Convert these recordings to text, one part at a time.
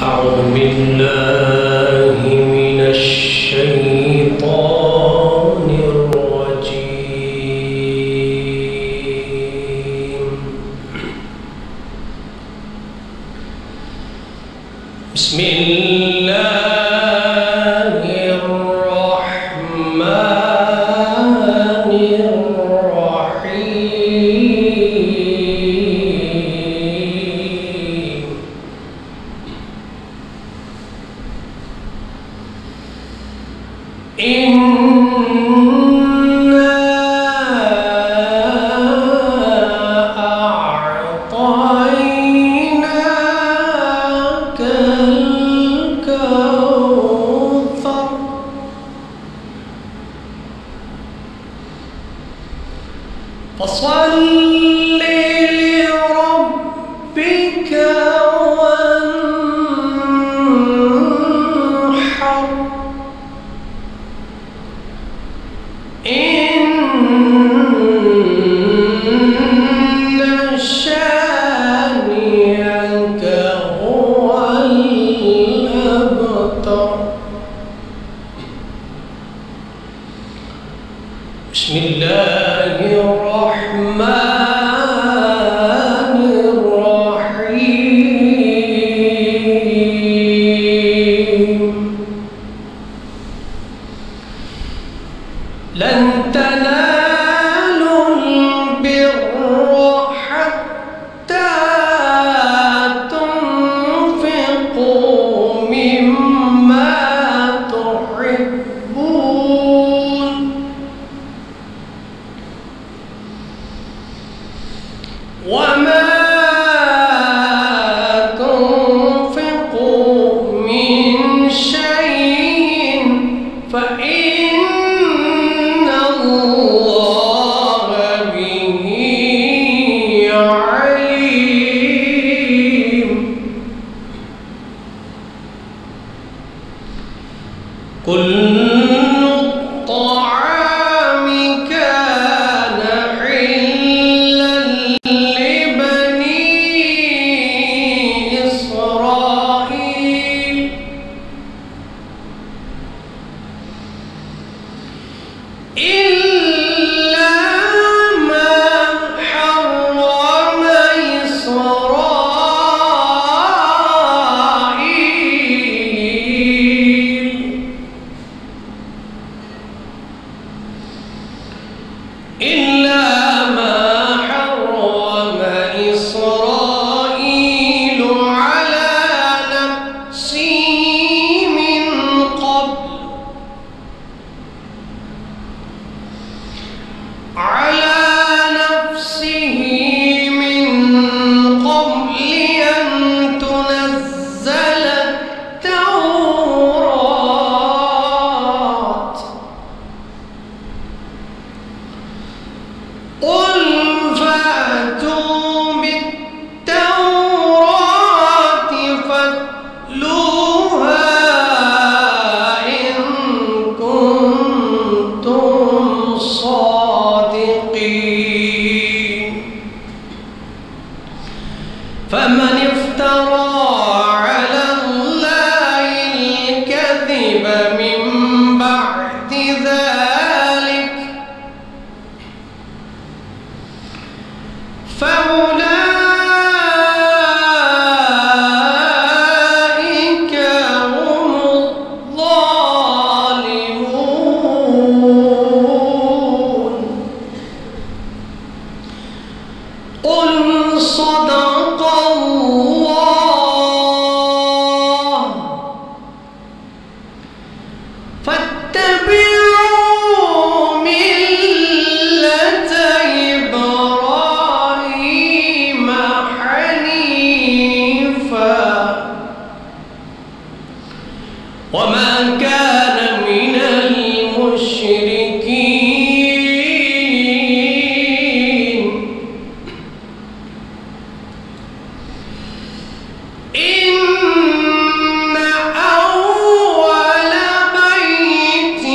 أعوذ بالله من الشيطان الرجيم. بسم الله الرحمن الرحيم. إنا أعطيناك الكوثر فصل لربك وانحر إن شانئك هو الأبتر. بسم الله الرحمن الرحيم. لن تنالوا البر حتى تنفقوا مما تحبون وما تنفقوا من شيء فإن الله به عليم. كل الطعام كان حلا لبني إسرائيل إلا ما حرم إسرائيل إلا ما حرم إسرائيل على نفسه من قبل أن تنزل التوراة. قل فأتوا بالتوراة فاتلوها إن كنتم صادقين. فمن افترى على الله الكذب من بعد ذلك فأولئك هم الظالمون. قل صدق الله فاتبعوا ملة إبراهيم حنيفا وما كان من المشركين. إن أول بيت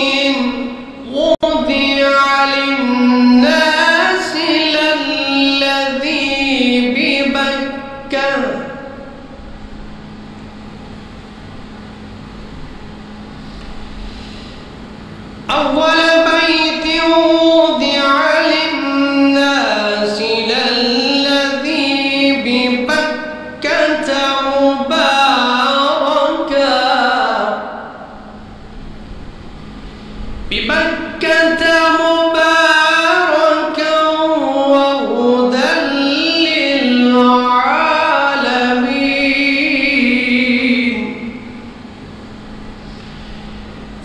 وضع للناس للذي ببكة أول بيت وضع للناس للذي ببكة مباركا وهدى للعالمين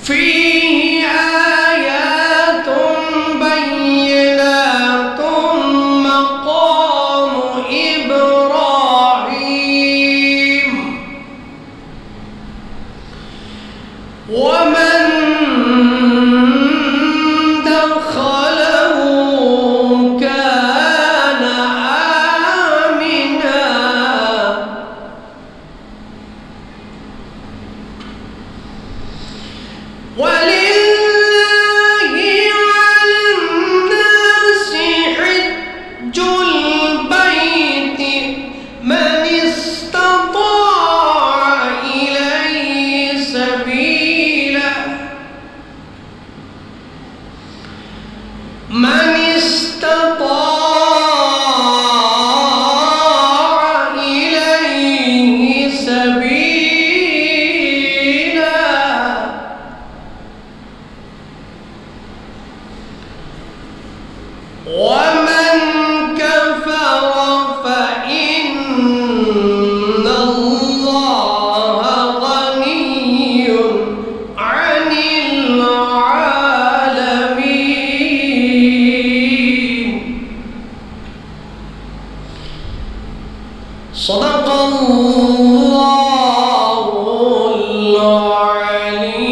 فيه آيات بينات مقام إبراهيم ومن دخله كان آمنا ولله على الناس حج البيت من استطاع إليه سبيلا من استطاع إليه سبيلا ومن كفر فإن الله غني عن العالمين صدق الله العلي